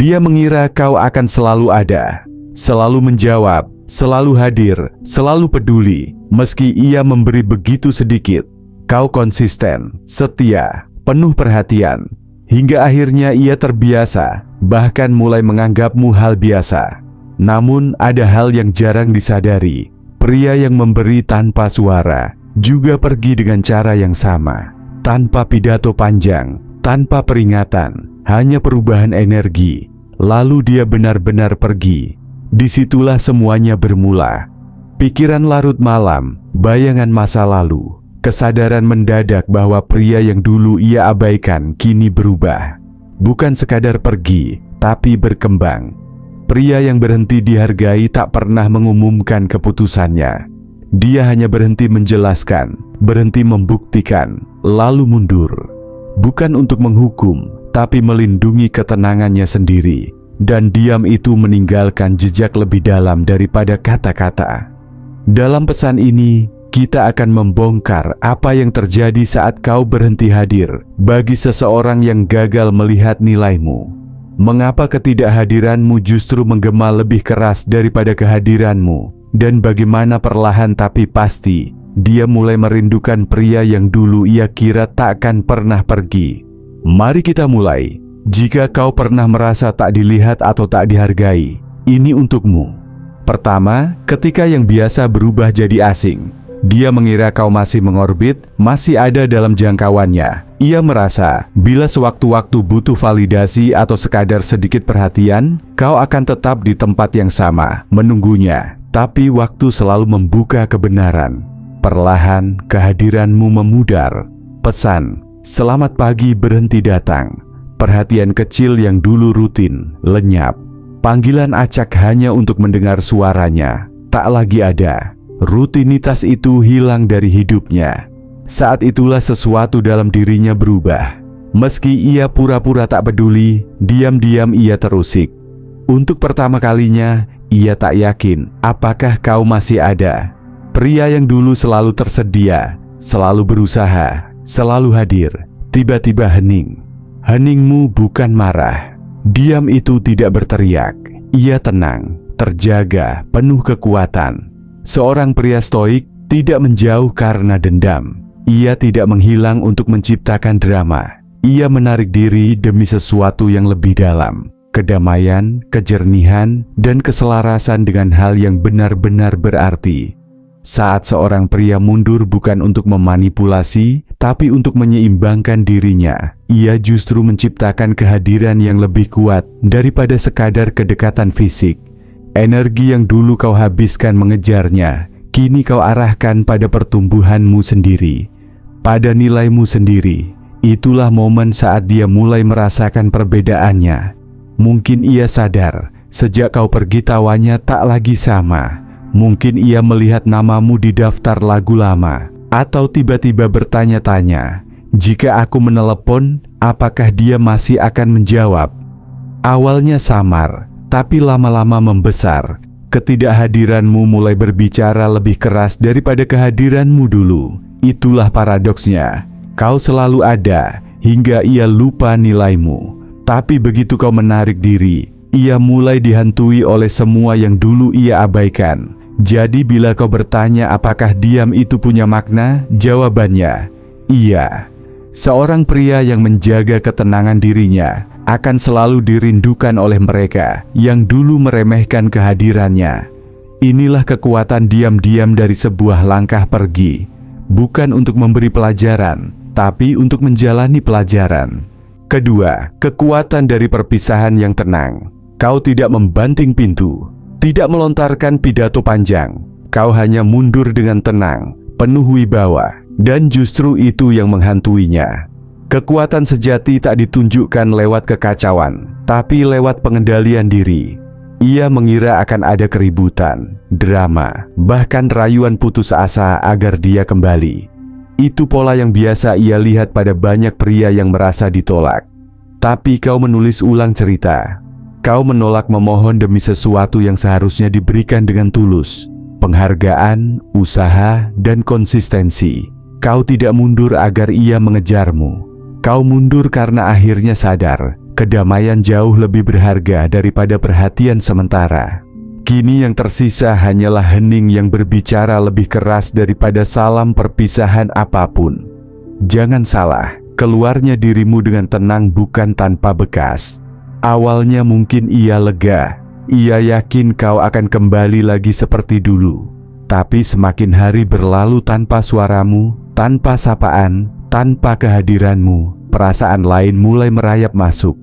Dia mengira kau akan selalu ada, selalu menjawab, selalu hadir, selalu peduli. Meski ia memberi begitu sedikit, kau konsisten, setia, penuh perhatian. Hingga akhirnya ia terbiasa, bahkan mulai menganggapmu hal biasa. Namun ada hal yang jarang disadari. Pria yang memberi tanpa suara juga pergi dengan cara yang sama. Tanpa pidato panjang, tanpa peringatan, hanya perubahan energi. Lalu dia benar-benar pergi. Disitulah semuanya bermula. Pikiran larut malam, bayangan masa lalu. Kesadaran mendadak bahwa pria yang dulu ia abaikan kini berubah. Bukan sekadar pergi, tapi berkembang. Pria yang berhenti dihargai tak pernah mengumumkan keputusannya. Dia hanya berhenti menjelaskan, berhenti membuktikan, lalu mundur. Bukan untuk menghukum, tapi melindungi ketenangannya sendiri. Dan diam itu meninggalkan jejak lebih dalam daripada kata-kata. Dalam pesan ini, kita akan membongkar apa yang terjadi saat kau berhenti hadir bagi seseorang yang gagal melihat nilaimu. Mengapa ketidakhadiranmu justru menggema lebih keras daripada kehadiranmu? Dan bagaimana perlahan tapi pasti, dia mulai merindukan pria yang dulu ia kira tak akan pernah pergi. Mari kita mulai. Jika kau pernah merasa tak dilihat atau tak dihargai, ini untukmu. Pertama, ketika yang biasa berubah jadi asing. Dia mengira kau masih mengorbit, masih ada dalam jangkauannya. Ia merasa, bila sewaktu-waktu butuh validasi atau sekadar sedikit perhatian, kau akan tetap di tempat yang sama, menunggunya. Tapi waktu selalu membuka kebenaran. Perlahan, kehadiranmu memudar. Pesan, selamat pagi berhenti datang. Perhatian kecil yang dulu rutin, lenyap. Panggilan acak hanya untuk mendengar suaranya, tak lagi ada. Rutinitas itu hilang dari hidupnya. Saat itulah sesuatu dalam dirinya berubah. Meski ia pura-pura tak peduli, diam-diam ia terusik. Untuk pertama kalinya, ia tak yakin apakah kau masih ada. Pria yang dulu selalu tersedia, selalu berusaha, selalu hadir, tiba-tiba hening. Heningmu bukan marah. Diam itu tidak berteriak. Ia tenang, terjaga, penuh kekuatan. Seorang pria stoik tidak menjauh karena dendam. Ia tidak menghilang untuk menciptakan drama. Ia menarik diri demi sesuatu yang lebih dalam. Kedamaian, kejernihan, dan keselarasan dengan hal yang benar-benar berarti. Saat seorang pria mundur bukan untuk memanipulasi, tapi untuk menyeimbangkan dirinya, ia justru menciptakan kehadiran yang lebih kuat daripada sekadar kedekatan fisik. Energi yang dulu kau habiskan mengejarnya, kini kau arahkan pada pertumbuhanmu sendiri, pada nilaimu sendiri. Itulah momen saat dia mulai merasakan perbedaannya. Mungkin ia sadar, sejak kau pergi tawanya tak lagi sama. Mungkin ia melihat namamu di daftar lagu lama, atau tiba-tiba bertanya-tanya, jika aku menelepon, apakah dia masih akan menjawab? Awalnya samar, tapi lama-lama membesar. Ketidakhadiranmu mulai berbicara lebih keras daripada kehadiranmu dulu. Itulah paradoksnya. Kau selalu ada, hingga ia lupa nilaimu. Tapi begitu kau menarik diri, ia mulai dihantui oleh semua yang dulu ia abaikan. Jadi bila kau bertanya apakah diam itu punya makna, jawabannya, iya. Seorang pria yang menjaga ketenangan dirinya akan selalu dirindukan oleh mereka yang dulu meremehkan kehadirannya. Inilah kekuatan diam-diam dari sebuah langkah pergi. Bukan untuk memberi pelajaran, tapi untuk menjalani pelajaran. Kedua, kekuatan dari perpisahan yang tenang. Kau tidak membanting pintu, tidak melontarkan pidato panjang. Kau hanya mundur dengan tenang, penuh wibawa. Dan justru itu yang menghantuinya. Kekuatan sejati tak ditunjukkan lewat kekacauan, tapi lewat pengendalian diri. Ia mengira akan ada keributan, drama, bahkan rayuan putus asa agar dia kembali. Itu pola yang biasa ia lihat pada banyak pria yang merasa ditolak. Tapi kau menulis ulang cerita. Kau menolak memohon demi sesuatu yang seharusnya diberikan dengan tulus. Penghargaan, usaha, dan konsistensi. Kau tidak mundur agar ia mengejarmu. Kau mundur karena akhirnya sadar Kedamaian jauh lebih berharga daripada perhatian sementara. Kini yang tersisa hanyalah hening yang berbicara lebih keras daripada salam perpisahan apapun. Jangan salah, keluarnya dirimu dengan tenang bukan tanpa bekas. Awalnya mungkin ia lega, ia yakin kau akan kembali lagi seperti dulu. Tapi semakin hari berlalu tanpa suaramu, tanpa sapaan, tanpa kehadiranmu, perasaan lain mulai merayap masuk.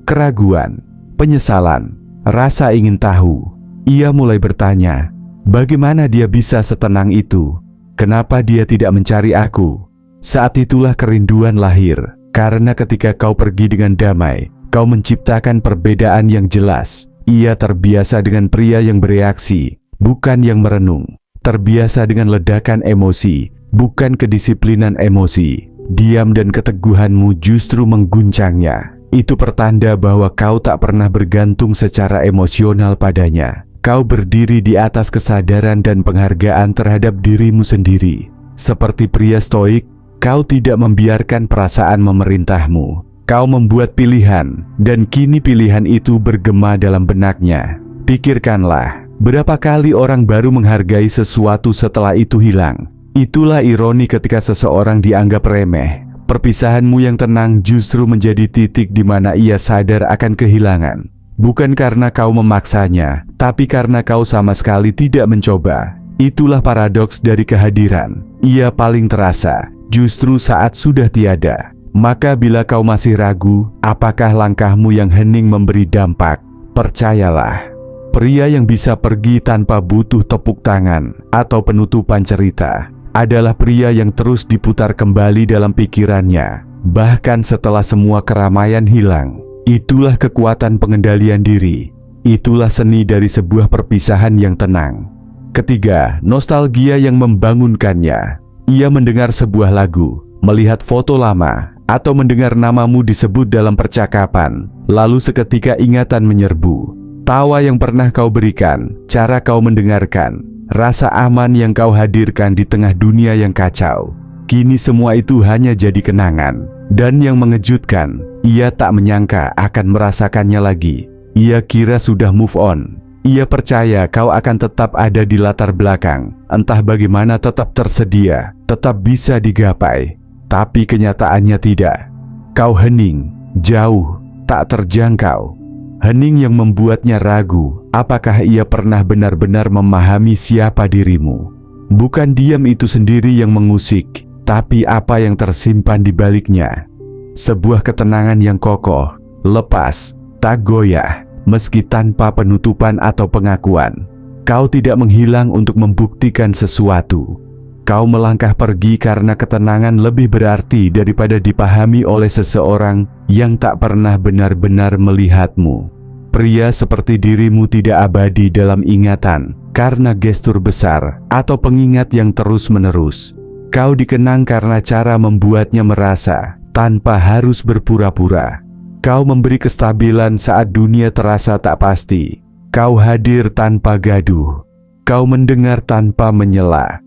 Keraguan, penyesalan, rasa ingin tahu. Ia mulai bertanya, bagaimana dia bisa setenang itu? Kenapa dia tidak mencari aku? Saat itulah kerinduan lahir, karena ketika kau pergi dengan damai, kau menciptakan perbedaan yang jelas. Ia terbiasa dengan pria yang bereaksi, bukan yang merenung. Terbiasa dengan ledakan emosi, bukan kedisiplinan emosi. Diam dan keteguhanmu justru mengguncangnya. Itu pertanda bahwa kau tak pernah bergantung secara emosional padanya. Kau berdiri di atas kesadaran dan penghargaan terhadap dirimu sendiri. Seperti pria stoik, kau tidak membiarkan perasaan memerintahmu. Kau membuat pilihan, dan kini pilihan itu bergema dalam benaknya. Pikirkanlah, berapa kali orang baru menghargai sesuatu setelah itu hilang. Itulah ironi ketika seseorang dianggap remeh. Perpisahanmu yang tenang justru menjadi titik di mana ia sadar akan kehilangan. Bukan karena kau memaksanya, tapi karena kau sama sekali tidak mencoba. Itulah paradoks dari kehadiran. Ia paling terasa, justru saat sudah tiada. Maka bila kau masih ragu, apakah langkahmu yang hening memberi dampak? Percayalah, pria yang bisa pergi tanpa butuh tepuk tangan atau penutupan cerita adalah pria yang terus diputar kembali dalam pikirannya, bahkan setelah semua keramaian hilang. Itulah kekuatan pengendalian diri. Itulah seni dari sebuah perpisahan yang tenang. Ketiga, nostalgia yang membangunkannya. Ia mendengar sebuah lagu, melihat foto lama, atau mendengar namamu disebut dalam percakapan. Lalu seketika ingatan menyerbu. Tawa yang pernah kau berikan, cara kau mendengarkan, rasa aman yang kau hadirkan di tengah dunia yang kacau. Kini semua itu hanya jadi kenangan. Dan yang mengejutkan, ia tak menyangka akan merasakannya lagi. Ia kira sudah move on. Ia percaya kau akan tetap ada di latar belakang, entah bagaimana tetap tersedia, tetap bisa digapai. Tapi kenyataannya tidak. Kau hening, jauh, tak terjangkau. Hening yang membuatnya ragu, apakah ia pernah benar-benar memahami siapa dirimu. Bukan diam itu sendiri yang mengusik, tapi apa yang tersimpan di baliknya. Sebuah ketenangan yang kokoh, lepas, tak goyah, meski tanpa penutupan atau pengakuan. Kau tidak menghilang untuk membuktikan sesuatu. Kau melangkah pergi karena ketenangan lebih berarti daripada dipahami oleh seseorang yang tak pernah benar-benar melihatmu. Pria seperti dirimu tidak abadi dalam ingatan karena gestur besar atau pengingat yang terus-menerus. Kau dikenang karena cara membuatnya merasa tanpa harus berpura-pura. Kau memberi kestabilan saat dunia terasa tak pasti. Kau hadir tanpa gaduh. Kau mendengar tanpa menyela.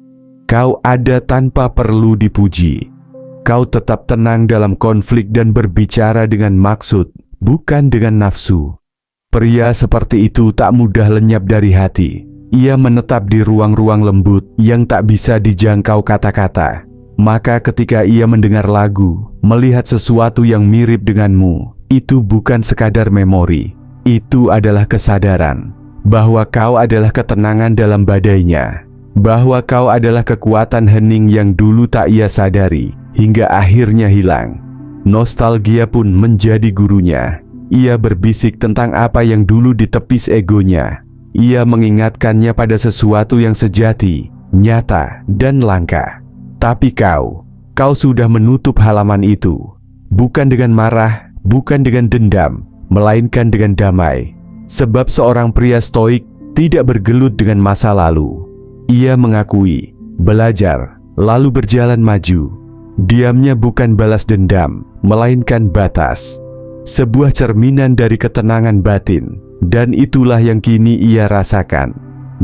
Kau ada tanpa perlu dipuji. Kau tetap tenang dalam konflik dan berbicara dengan maksud, bukan dengan nafsu. Pria seperti itu tak mudah lenyap dari hati. Ia menetap di ruang-ruang lembut yang tak bisa dijangkau kata-kata. Maka ketika ia mendengar lagu, melihat sesuatu yang mirip denganmu, itu bukan sekadar memori. Itu adalah kesadaran bahwa kau adalah ketenangan dalam badainya. Bahwa kau adalah kekuatan hening yang dulu tak ia sadari, hingga akhirnya hilang. Nostalgia pun menjadi gurunya. Ia berbisik tentang apa yang dulu ditepis egonya. Ia mengingatkannya pada sesuatu yang sejati, nyata, dan langka. Tapi kau sudah menutup halaman itu. Bukan dengan marah, bukan dengan dendam, melainkan dengan damai. Sebab seorang pria stoik tidak bergelut dengan masa lalu. Ia mengakui, belajar, lalu berjalan maju. Diamnya bukan balas dendam, melainkan batas. Sebuah cerminan dari ketenangan batin. Dan itulah yang kini ia rasakan.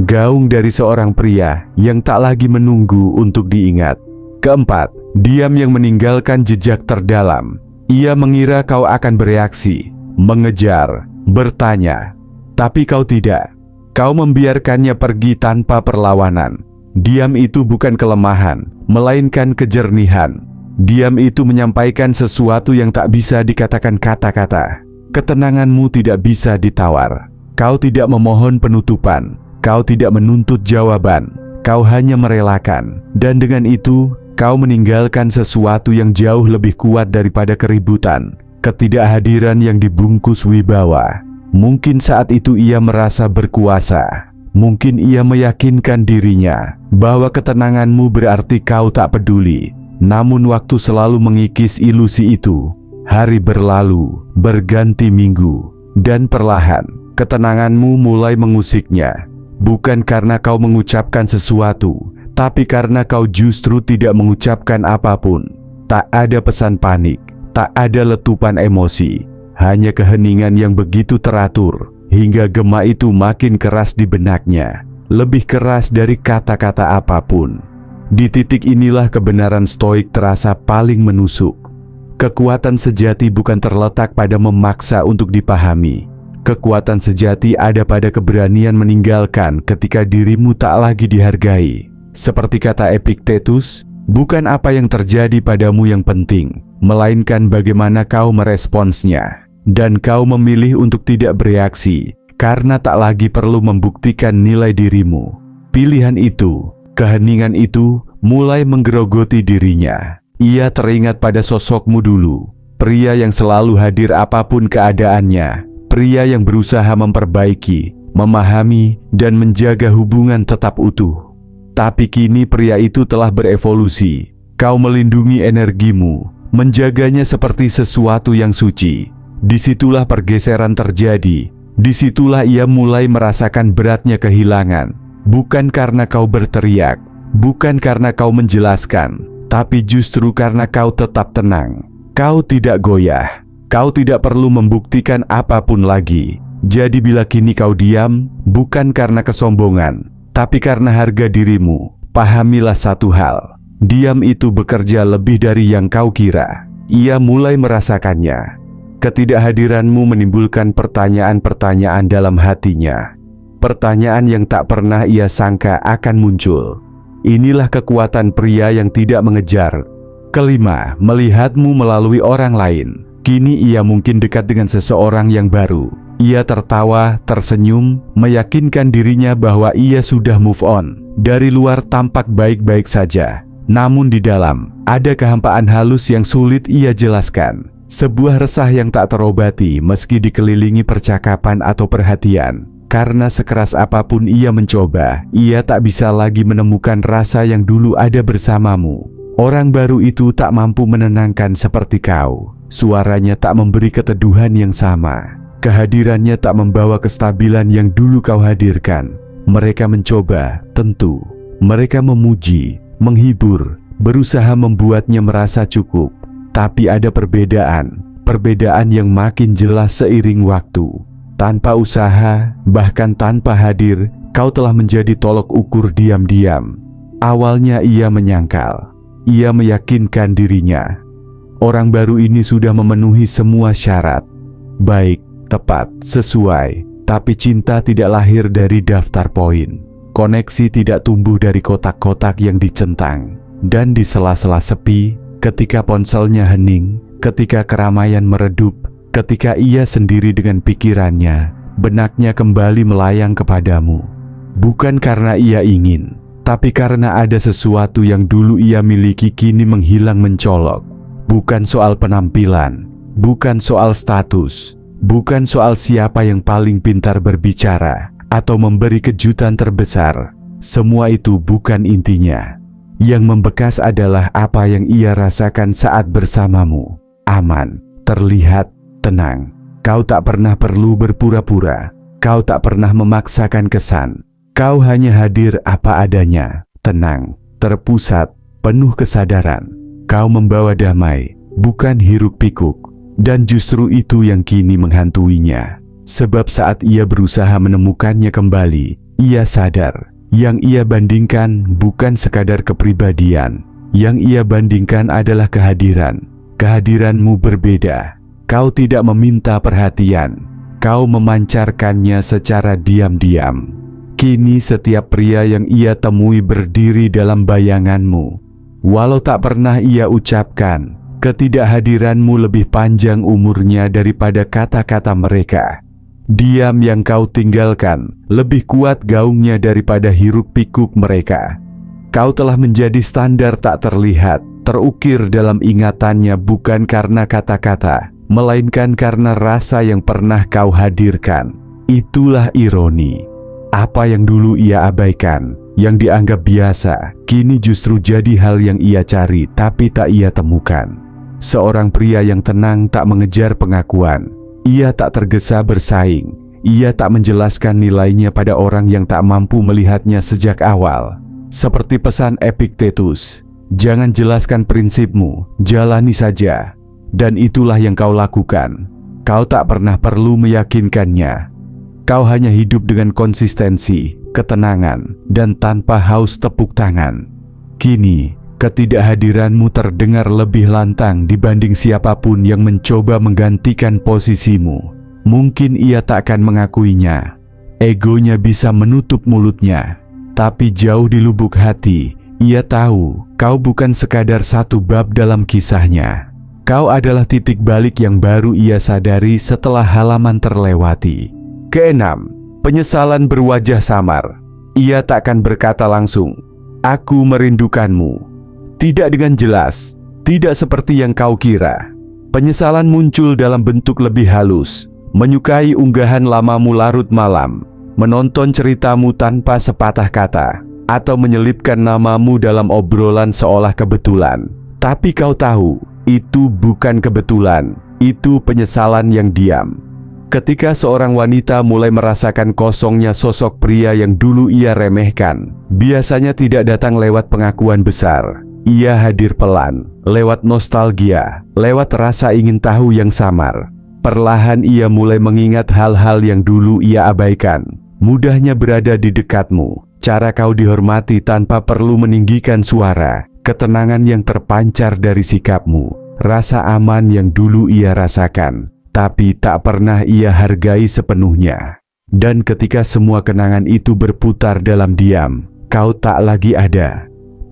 Gaung dari seorang pria yang tak lagi menunggu untuk diingat. Keempat, diam yang meninggalkan jejak terdalam. Ia mengira kau akan bereaksi, mengejar, bertanya. Tapi kau tidak. Kau membiarkannya pergi tanpa perlawanan. Diam itu bukan kelemahan, melainkan kejernihan. Diam itu menyampaikan sesuatu yang tak bisa dikatakan kata-kata. Ketenanganmu tidak bisa ditawar. Kau tidak memohon penutupan. Kau tidak menuntut jawaban. Kau hanya merelakan. Dan dengan itu, kau meninggalkan sesuatu yang jauh lebih kuat daripada keributan. Ketidakhadiran yang dibungkus wibawa. Mungkin saat itu ia merasa berkuasa. Mungkin ia meyakinkan dirinya bahwa ketenanganmu berarti kau tak peduli. Namun waktu selalu mengikis ilusi itu. Hari berlalu, berganti minggu, dan perlahan ketenanganmu mulai mengusiknya. Bukan karena kau mengucapkan sesuatu, tapi karena kau justru tidak mengucapkan apapun. Tak ada pesan panik, tak ada letupan emosi, hanya keheningan yang begitu teratur, hingga gema itu makin keras di benaknya, lebih keras dari kata-kata apapun. Di titik inilah kebenaran stoik terasa paling menusuk. Kekuatan sejati bukan terletak pada memaksa untuk dipahami. Kekuatan sejati ada pada keberanian meninggalkan ketika dirimu tak lagi dihargai. Seperti kata Epictetus, bukan apa yang terjadi padamu yang penting, melainkan bagaimana kau meresponsnya. Dan kau memilih untuk tidak bereaksi, karena tak lagi perlu membuktikan nilai dirimu. Pilihan itu, keheningan itu, mulai menggerogoti dirinya. Ia teringat pada sosokmu dulu, pria yang selalu hadir apapun keadaannya, pria yang berusaha memperbaiki, memahami, dan menjaga hubungan tetap utuh. Tapi kini pria itu telah berevolusi. Kau melindungi energimu, menjaganya seperti sesuatu yang suci. Disitulah pergeseran terjadi. Disitulah ia mulai merasakan beratnya kehilangan. Bukan karena kau berteriak, bukan karena kau menjelaskan, tapi justru karena kau tetap tenang. Kau tidak goyah. Kau tidak perlu membuktikan apapun lagi. Jadi bila kini kau diam, bukan karena kesombongan, tapi karena harga dirimu. Pahamilah satu hal, diam itu bekerja lebih dari yang kau kira. Ia mulai merasakannya. Ketidakhadiranmu menimbulkan pertanyaan-pertanyaan dalam hatinya. Pertanyaan yang tak pernah ia sangka akan muncul. Inilah kekuatan pria yang tidak mengejar. Kelima, melihatmu melalui orang lain. Kini ia mungkin dekat dengan seseorang yang baru. Ia tertawa, tersenyum, meyakinkan dirinya bahwa ia sudah move on. Dari luar tampak baik-baik saja, namun di dalam ada kehampaan halus yang sulit ia jelaskan. Sebuah resah yang tak terobati meski dikelilingi percakapan atau perhatian. Karena sekeras apapun ia mencoba, ia tak bisa lagi menemukan rasa yang dulu ada bersamamu. Orang baru itu tak mampu menenangkan seperti kau. Suaranya tak memberi keteduhan yang sama. Kehadirannya tak membawa kestabilan yang dulu kau hadirkan. Mereka mencoba, tentu. Mereka memuji, menghibur, berusaha membuatnya merasa cukup. Tapi ada perbedaan yang makin jelas seiring waktu. Tanpa usaha, bahkan tanpa hadir, kau telah menjadi tolok ukur diam-diam. Awalnya ia menyangkal. Ia meyakinkan dirinya. Orang baru ini sudah memenuhi semua syarat. Baik, tepat, sesuai. Tapi cinta tidak lahir dari daftar poin. Koneksi tidak tumbuh dari kotak-kotak yang dicentang. Dan di sela-sela sepi, ketika ponselnya hening, ketika keramaian meredup, ketika ia sendiri dengan pikirannya, benaknya kembali melayang kepadamu. Bukan karena ia ingin, tapi karena ada sesuatu yang dulu ia miliki kini menghilang mencolok. Bukan soal penampilan, bukan soal status, bukan soal siapa yang paling pintar berbicara atau memberi kejutan terbesar. Semua itu bukan intinya. Yang membekas adalah apa yang ia rasakan saat bersamamu. Aman, terlihat, tenang. Kau tak pernah perlu berpura-pura. Kau tak pernah memaksakan kesan. Kau hanya hadir apa adanya, tenang, terpusat, penuh kesadaran. Kau membawa damai, bukan hiruk-pikuk. Dan justru itu yang kini menghantuinya. Sebab saat ia berusaha menemukannya kembali, ia sadar, yang ia bandingkan bukan sekadar kepribadian. Yang ia bandingkan adalah kehadiran. Kehadiranmu berbeda. Kau tidak meminta perhatian, kau memancarkannya secara diam-diam. Kini setiap pria yang ia temui berdiri dalam bayanganmu. Walau tak pernah ia ucapkan, ketidakhadiranmu lebih panjang umurnya daripada kata-kata mereka. Diam yang kau tinggalkan lebih kuat gaungnya daripada hiruk-pikuk mereka. Kau telah menjadi standar tak terlihat, terukir dalam ingatannya bukan karena kata-kata, melainkan karena rasa yang pernah kau hadirkan. Itulah ironi. Apa yang dulu ia abaikan, yang dianggap biasa, kini justru jadi hal yang ia cari tapi tak ia temukan. Seorang pria yang tenang tak mengejar pengakuan. Ia tak tergesa bersaing. Ia tak menjelaskan nilainya pada orang yang tak mampu melihatnya sejak awal. Seperti pesan Epictetus, jangan jelaskan prinsipmu, jalani saja. Dan itulah yang kau lakukan. Kau tak pernah perlu meyakinkannya. Kau hanya hidup dengan konsistensi, ketenangan, dan tanpa haus tepuk tangan. Kini, ketidakhadiranmu terdengar lebih lantang dibanding siapapun yang mencoba menggantikan posisimu. Mungkin ia tak akan mengakuinya. Egonya bisa menutup mulutnya. Tapi jauh di lubuk hati, ia tahu kau bukan sekadar satu bab dalam kisahnya. Kau adalah titik balik yang baru ia sadari setelah halaman terlewati. Keenam, penyesalan berwajah samar. Ia tak akan berkata langsung, "Aku merindukanmu." Tidak dengan jelas, tidak seperti yang kau kira. Penyesalan muncul dalam bentuk lebih halus, menyukai unggahan lamamu larut malam, menonton ceritamu tanpa sepatah kata, atau menyelipkan namamu dalam obrolan seolah kebetulan. Tapi kau tahu, itu bukan kebetulan, itu penyesalan yang diam. Ketika seorang wanita mulai merasakan kosongnya sosok pria yang dulu ia remehkan, biasanya tidak datang lewat pengakuan besar. Ia hadir pelan, lewat nostalgia, lewat rasa ingin tahu yang samar. Perlahan ia mulai mengingat hal-hal yang dulu ia abaikan. Mudahnya berada di dekatmu, cara kau dihormati tanpa perlu meninggikan suara, ketenangan yang terpancar dari sikapmu, rasa aman yang dulu ia rasakan, tapi tak pernah ia hargai sepenuhnya. Dan ketika semua kenangan itu berputar dalam diam, kau tak lagi ada.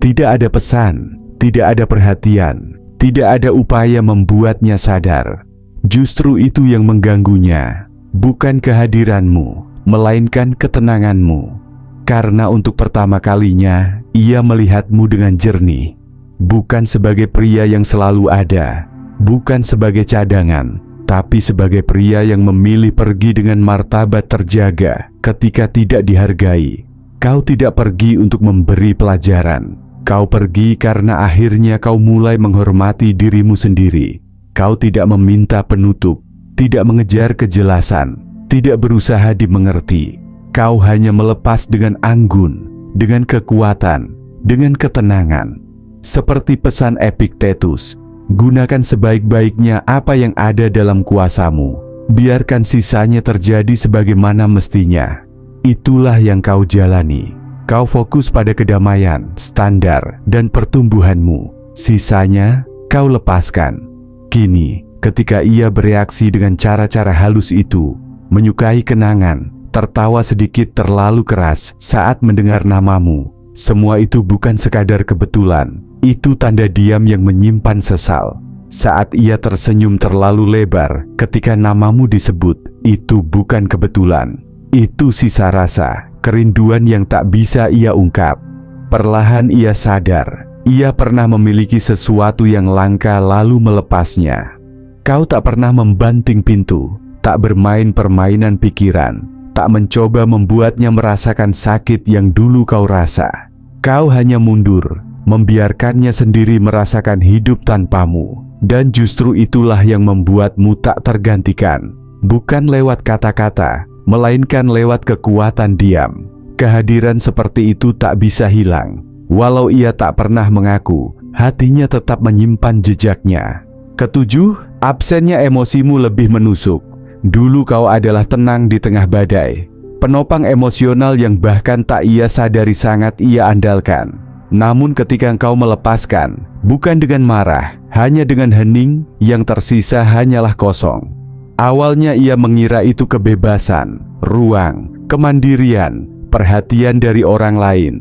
Tidak ada pesan, tidak ada perhatian, tidak ada upaya membuatnya sadar. Justru itu yang mengganggunya, bukan kehadiranmu, melainkan ketenanganmu. Karena untuk pertama kalinya, ia melihatmu dengan jernih. Bukan sebagai pria yang selalu ada, bukan sebagai cadangan, tapi sebagai pria yang memilih pergi dengan martabat terjaga ketika tidak dihargai. Kau tidak pergi untuk memberi pelajaran. Kau pergi karena akhirnya kau mulai menghormati dirimu sendiri. Kau tidak meminta penutup, tidak mengejar kejelasan, tidak berusaha dimengerti. Kau hanya melepas dengan anggun, dengan kekuatan, dengan ketenangan. Seperti pesan Epictetus, gunakan sebaik-baiknya apa yang ada dalam kuasamu. Biarkan sisanya terjadi sebagaimana mestinya. Itulah yang kau jalani. Kau fokus pada kedamaian, standar, dan pertumbuhanmu. Sisanya, kau lepaskan. Kini, ketika ia bereaksi dengan cara-cara halus itu, menyukai kenangan, tertawa sedikit terlalu keras saat mendengar namamu, semua itu bukan sekadar kebetulan. Itu tanda diam yang menyimpan sesal. Saat ia tersenyum terlalu lebar ketika namamu disebut, itu bukan kebetulan. Itu sisa rasa, kerinduan yang tak bisa ia ungkap. Perlahan ia sadar, ia pernah memiliki sesuatu yang langka lalu melepasnya. Kau tak pernah membanting pintu, tak bermain permainan pikiran, tak mencoba membuatnya merasakan sakit yang dulu kau rasa. Kau hanya mundur, membiarkannya sendiri merasakan hidup tanpamu. Dan justru itulah yang membuatmu tak tergantikan. Bukan lewat kata-kata, melainkan lewat kekuatan diam. Kehadiran seperti itu tak bisa hilang. Walau ia tak pernah mengaku, hatinya tetap menyimpan jejaknya. Ketujuh, absennya emosimu lebih menusuk. Dulu kau adalah tenang di tengah badai, penopang emosional yang bahkan tak ia sadari sangat ia andalkan. Namun ketika engkau melepaskan, bukan dengan marah, hanya dengan hening, yang tersisa hanyalah kosong. Awalnya ia mengira itu kebebasan, ruang, kemandirian, perhatian dari orang lain.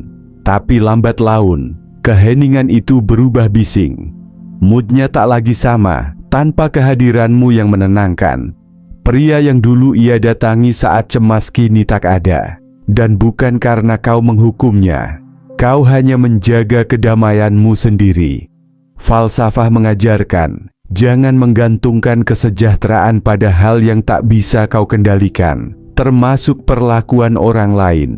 Tapi lambat laun, keheningan itu berubah bising. Moodnya tak lagi sama, tanpa kehadiranmu yang menenangkan. Pria yang dulu ia datangi saat cemas kini tak ada. Dan bukan karena kau menghukumnya, kau hanya menjaga kedamaianmu sendiri. Falsafah mengajarkan, jangan menggantungkan kesejahteraan pada hal yang tak bisa kau kendalikan, termasuk perlakuan orang lain.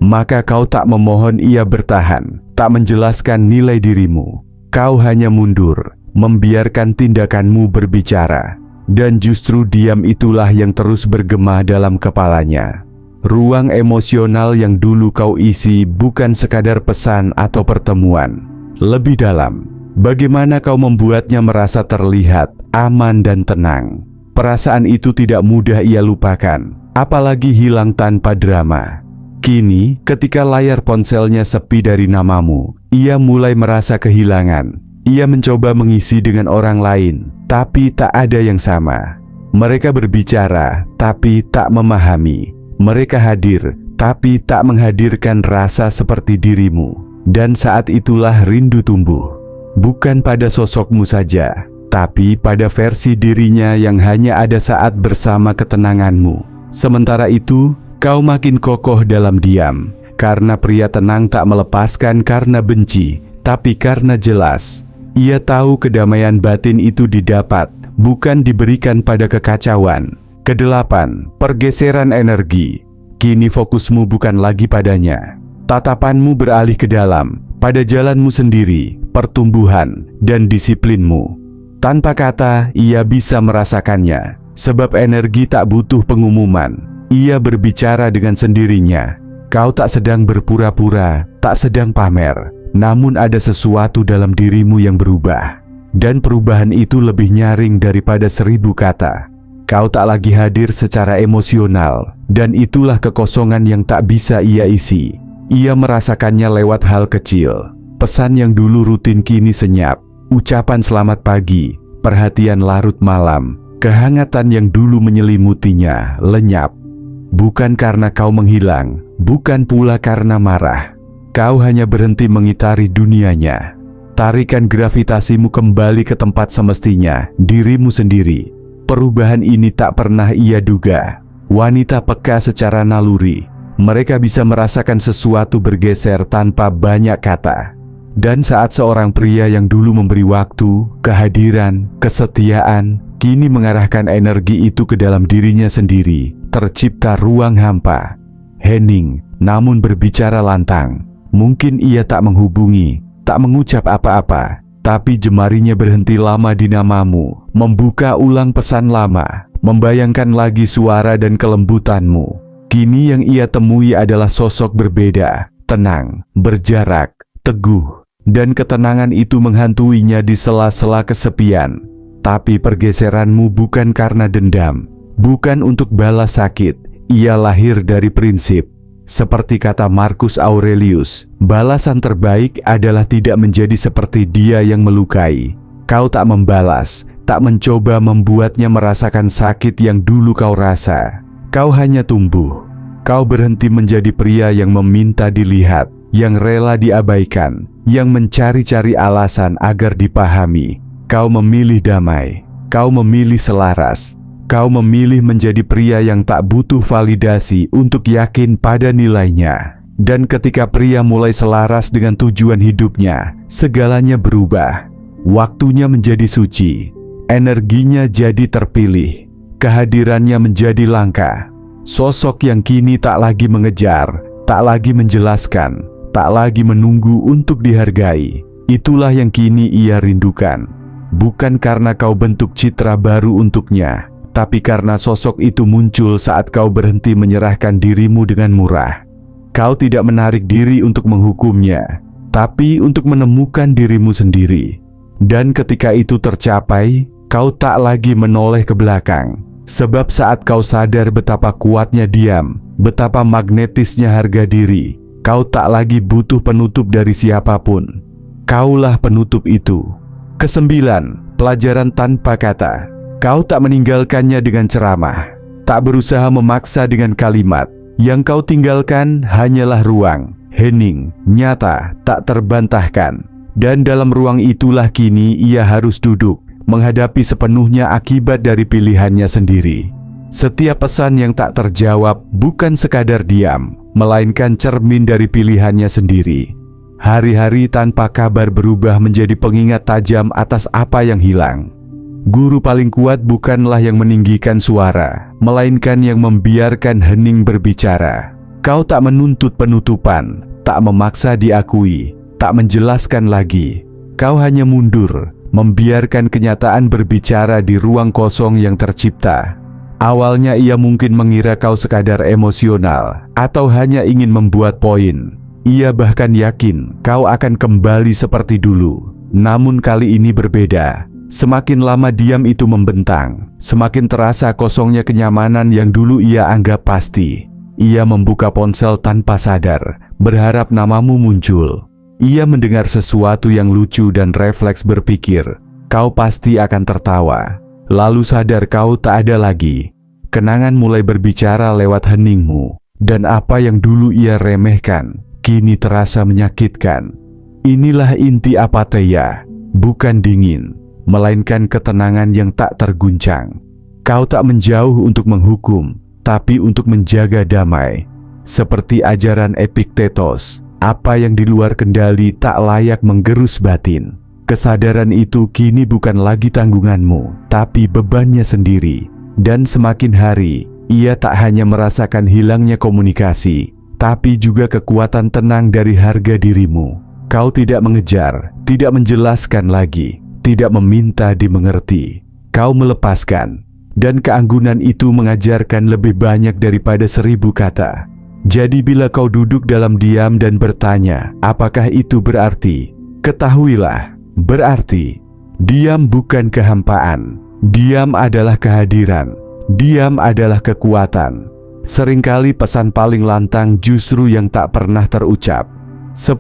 Maka kau tak memohon ia bertahan, tak menjelaskan nilai dirimu. Kau hanya mundur, membiarkan tindakanmu berbicara. Dan justru diam itulah yang terus bergema dalam kepalanya. Ruang emosional yang dulu kau isi bukan sekadar pesan atau pertemuan. Lebih dalam, bagaimana kau membuatnya merasa terlihat, aman dan tenang. Perasaan itu tidak mudah ia lupakan, apalagi hilang tanpa drama. Kini, ketika layar ponselnya sepi dari namamu, ia mulai merasa kehilangan. Ia mencoba mengisi dengan orang lain, tapi tak ada yang sama. Mereka berbicara, tapi tak memahami. Mereka hadir, tapi tak menghadirkan rasa seperti dirimu. Dan saat itulah rindu tumbuh. Bukan pada sosokmu saja, tapi pada versi dirinya yang hanya ada saat bersama ketenanganmu. Sementara itu, kau makin kokoh dalam diam. Karena pria tenang tak melepaskan karena benci, tapi karena jelas. Ia tahu kedamaian batin itu didapat, bukan diberikan pada kekacauan. Kedelapan, pergeseran energi. Kini fokusmu bukan lagi padanya. Tatapanmu beralih ke dalam, pada jalanmu sendiri, pertumbuhan, dan disiplinmu. Tanpa kata, ia bisa merasakannya. Sebab energi tak butuh pengumuman. Ia berbicara dengan sendirinya. Kau tak sedang berpura-pura, tak sedang pamer. Namun ada sesuatu dalam dirimu yang berubah. Dan perubahan itu lebih nyaring daripada 1000 kata. Kau tak lagi hadir secara emosional, dan itulah kekosongan yang tak bisa ia isi. Ia merasakannya lewat hal kecil. Pesan yang dulu rutin kini senyap. Ucapan selamat pagi, perhatian larut malam, kehangatan yang dulu menyelimutinya lenyap. Bukan karena kau menghilang, bukan pula karena marah. Kau hanya berhenti mengitari dunianya. Tarikan gravitasimu kembali ke tempat semestinya, dirimu sendiri. Perubahan ini tak pernah ia duga. Wanita peka secara naluri. Mereka bisa merasakan sesuatu bergeser tanpa banyak kata. Dan saat seorang pria yang dulu memberi waktu, kehadiran, kesetiaan, kini mengarahkan energi itu ke dalam dirinya sendiri, tercipta ruang hampa. Hening, namun berbicara lantang. Mungkin ia tak menghubungi, tak mengucap apa-apa. Tapi jemarinya berhenti lama di namamu, membuka ulang pesan lama, membayangkan lagi suara dan kelembutanmu. Kini yang ia temui adalah sosok berbeda, tenang, berjarak, teguh. Dan ketenangan itu menghantuinya di sela-sela kesepian. Tapi pergeseranmu bukan karena dendam, bukan untuk balas sakit. Ia lahir dari prinsip. Seperti kata Marcus Aurelius, balasan terbaik adalah tidak menjadi seperti dia yang melukai. Kau tak membalas, tak mencoba membuatnya merasakan sakit yang dulu kau rasa. Kau hanya tumbuh. Kau berhenti menjadi pria yang meminta dilihat, yang rela diabaikan, yang mencari-cari alasan agar dipahami. Kau memilih damai, kau memilih selaras. Kau memilih menjadi pria yang tak butuh validasi untuk yakin pada nilainya. Dan ketika pria mulai selaras dengan tujuan hidupnya, segalanya berubah. Waktunya menjadi suci, energinya jadi terpilih, kehadirannya menjadi langka. Sosok yang kini tak lagi mengejar, tak lagi menjelaskan, tak lagi menunggu untuk dihargai. Itulah yang kini ia rindukan. Bukan karena kau bentuk citra baru untuknya, tapi karena sosok itu muncul saat kau berhenti menyerahkan dirimu dengan murah. Kau tidak menarik diri untuk menghukumnya, tapi untuk menemukan dirimu sendiri. Dan ketika itu tercapai, kau tak lagi menoleh ke belakang. Sebab saat kau sadar betapa kuatnya diam, betapa magnetisnya harga diri, Kau tak lagi butuh penutup dari siapapun. Kaulah penutup itu. Kesembilan, pelajaran tanpa kata. Kau tak meninggalkannya dengan ceramah, tak berusaha memaksa dengan kalimat. Yang kau tinggalkan hanyalah ruang, hening, nyata, tak terbantahkan. Dan dalam ruang itulah kini ia harus duduk, menghadapi sepenuhnya akibat dari pilihannya sendiri. Setiap pesan yang tak terjawab bukan sekadar diam, melainkan cermin dari pilihannya sendiri. Hari-hari tanpa kabar berubah menjadi pengingat tajam atas apa yang hilang. Guru paling kuat bukanlah yang meninggikan suara, melainkan yang membiarkan hening berbicara. Kau tak menuntut penutupan, tak memaksa diakui, tak menjelaskan lagi. Kau hanya mundur, membiarkan kenyataan berbicara di ruang kosong yang tercipta. Awalnya ia mungkin mengira kau sekadar emosional atau hanya ingin membuat poin. Ia bahkan yakin kau akan kembali seperti dulu. Namun kali ini berbeda. Semakin lama diam itu membentang, semakin terasa kosongnya kenyamanan yang dulu ia anggap pasti. Ia membuka ponsel tanpa sadar, berharap namamu muncul. Ia mendengar sesuatu yang lucu dan refleks berpikir, kau pasti akan tertawa. Lalu sadar kau tak ada lagi. Kenangan mulai berbicara lewat heningmu, dan apa yang dulu ia remehkan, kini terasa menyakitkan. Inilah inti apatheia, bukan dingin, melainkan ketenangan yang tak terguncang. Kau tak menjauh untuk menghukum, tapi untuk menjaga damai. Seperti ajaran Epiktetos, apa yang di luar kendali tak layak menggerus batin. Kesadaran itu kini bukan lagi tanggunganmu, tapi bebannya sendiri. Dan semakin hari, ia tak hanya merasakan hilangnya komunikasi, tapi juga kekuatan tenang dari harga dirimu. Kau tidak mengejar, tidak menjelaskan lagi, tidak meminta dimengerti. Kau melepaskan, dan keanggunan itu mengajarkan lebih banyak daripada 1000 kata. Jadi bila kau duduk dalam diam dan bertanya, apakah itu berarti? Ketahuilah, berarti diam bukan kehampaan. Diam adalah kehadiran. Diam adalah kekuatan. Seringkali pesan paling lantang justru yang tak pernah terucap. 10.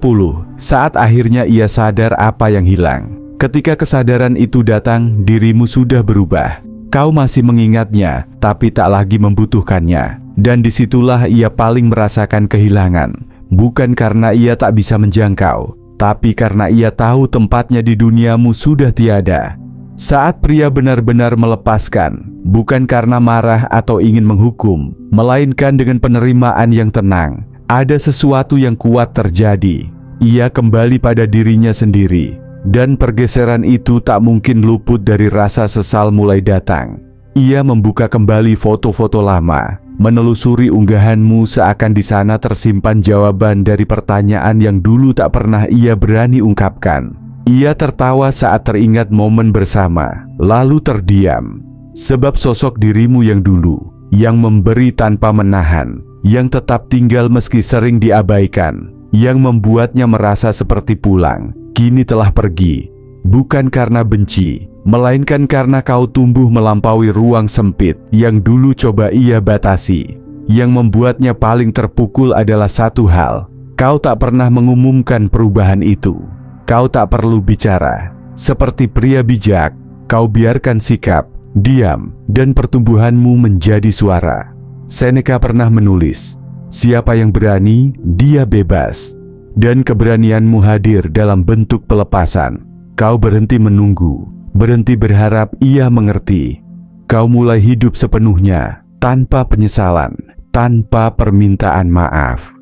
Saat akhirnya ia sadar apa yang hilang. Ketika kesadaran itu datang, dirimu sudah berubah. Kau masih mengingatnya, tapi tak lagi membutuhkannya. Dan disitulah ia paling merasakan kehilangan. Bukan karena ia tak bisa menjangkau, tapi karena ia tahu tempatnya di duniamu sudah tiada. Saat pria benar-benar melepaskan, bukan karena marah atau ingin menghukum, melainkan dengan penerimaan yang tenang. Ada sesuatu yang kuat terjadi. Ia kembali pada dirinya sendiri, dan pergeseran itu tak mungkin luput dari rasa sesal mulai datang. Ia membuka kembali foto-foto lama, menelusuri unggahanmu seakan di sana tersimpan jawaban dari pertanyaan yang dulu tak pernah ia berani ungkapkan. Ia tertawa saat teringat momen bersama, lalu terdiam. Sebab sosok dirimu yang dulu, yang memberi tanpa menahan, yang tetap tinggal meski sering diabaikan, yang membuatnya merasa seperti pulang, kini telah pergi. Bukan karena benci, melainkan karena kau tumbuh melampaui ruang sempit yang dulu coba ia batasi. Yang membuatnya paling terpukul adalah satu hal, kau tak pernah mengumumkan perubahan itu. Kau tak perlu bicara. Seperti pria bijak, kau biarkan sikap, diam, dan pertumbuhanmu menjadi suara. Seneca pernah menulis, siapa yang berani, dia bebas. Dan keberanianmu hadir dalam bentuk pelepasan. Kau berhenti menunggu, berhenti berharap ia mengerti. Kau mulai hidup sepenuhnya, tanpa penyesalan, tanpa permintaan maaf.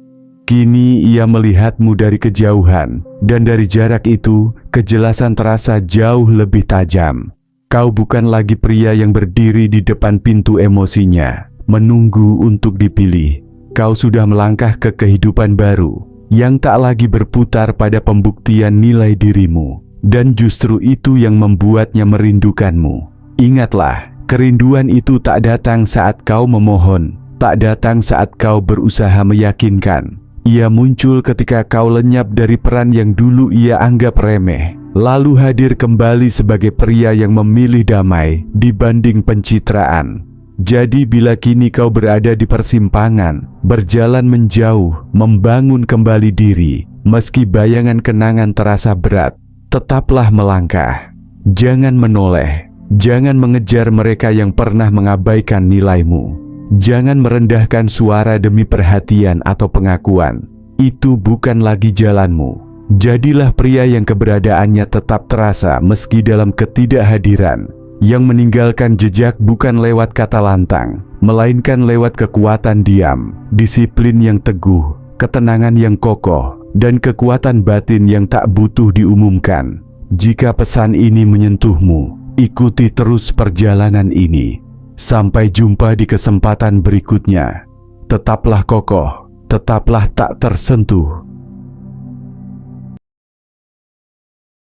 Kini ia melihatmu dari kejauhan, dan dari jarak itu, kejelasan terasa jauh lebih tajam. Kau bukan lagi pria yang berdiri di depan pintu emosinya, menunggu untuk dipilih. Kau sudah melangkah ke kehidupan baru, yang tak lagi berputar pada pembuktian nilai dirimu. Dan justru itu yang membuatnya merindukanmu. Ingatlah, kerinduan itu tak datang saat kau memohon, tak datang saat kau berusaha meyakinkan. Ia muncul ketika kau lenyap dari peran yang dulu ia anggap remeh, lalu hadir kembali sebagai pria yang memilih damai dibanding pencitraan. Jadi bila kini kau berada di persimpangan, berjalan menjauh, membangun kembali diri, meski bayangan kenangan terasa berat, tetaplah melangkah. Jangan menoleh, jangan mengejar mereka yang pernah mengabaikan nilaimu. Jangan merendahkan suara demi perhatian atau pengakuan. Itu bukan lagi jalanmu. Jadilah pria yang keberadaannya tetap terasa meski dalam ketidakhadiran, yang meninggalkan jejak bukan lewat kata lantang, melainkan lewat kekuatan diam, disiplin yang teguh, ketenangan yang kokoh, dan kekuatan batin yang tak butuh diumumkan. Jika pesan ini menyentuhmu, ikuti terus perjalanan ini. Sampai jumpa di kesempatan berikutnya. Tetaplah kokoh, tetaplah tak tersentuh.